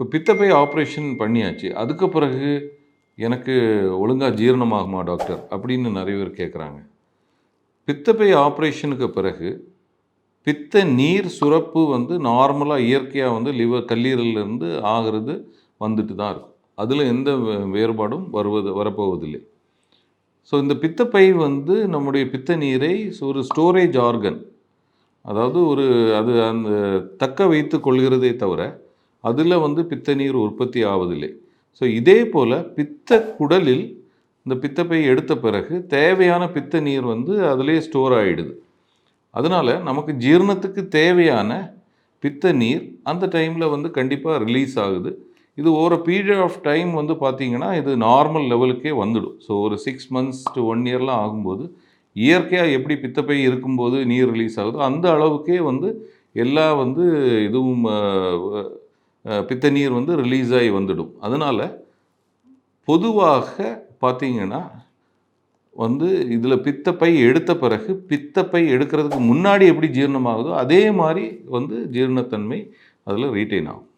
இப்போ பித்தப்பை ஆப்ரேஷன் பண்ணியாச்சு. அதுக்கு பிறகு எனக்கு ஒழுங்கா ஜீரணமாகுமா டாக்டர்? அப்படின்னு நெறைய பேர் கேட்குறாங்க. பித்தப்பை ஆப்ரேஷனுக்கு பிறகு பித்த நீர் சுரப்பு வந்து நார்மலா இயற்கையா வந்து கல்லீரலிருந்து ஆகுறது வந்துட்டு தான் இருக்கும். அதில எந்த வேறுபாடும் வரப்போவதில்லை. ஸோ இந்த பித்தப்பை வந்து நம்முடைய பித்த நீரை ஒரு ஸ்டோரேஜ் ஆர்கன். அதாவது அது அந்த தக்க வைத்துக் கொள்கிறதே தவிர, அதில வந்து பித்த நீர் உற்பத்தி ஆவதில்லை. ஸோ இதே போல பித்த குடலில் இந்த பித்தப்பை எடுத்த பிறகு தேவையான பித்த நீர் வந்து அதிலேயே ஸ்டோர் ஆயிடுது. அதனால நமக்கு ஜீரணத்துக்கு தேவையான பித்த நீர் அந்த டைம்ல வந்து கண்டிப்பா ரிலீஸ் ஆகுது. இது over a period of time வந்து பார்த்தீங்கன்னா, இது நார்மல் லெவலுக்கே வந்துடும். ஸோ ஒரு 6 மந்த்ஸ் டூ 1 இயர்லாம் ஆகும்போது, இயற்கையா எப்படி பித்தப்பை இருக்கும்போது நீர் ரிலீஸ் ஆகுதோ, அந்த அளவுக்கே வந்து எல்லா வந்து இதுவும் பித்த நீர் வந்து ரிலீஸ் ஆகி வந்துடும். அதனால பொதுவாக பார்த்தீங்கன்னா வந்து இதில பித்தப்பை எடுத்த பிறகு, பித்தப்பை எடுக்கிறதுக்கு முன்னாடி எப்படி ஜீரணமாகுதோ, அதே மாரி வந்து ஜீரணத்தன்மை அதில ரீட்டெயின் ஆகும்.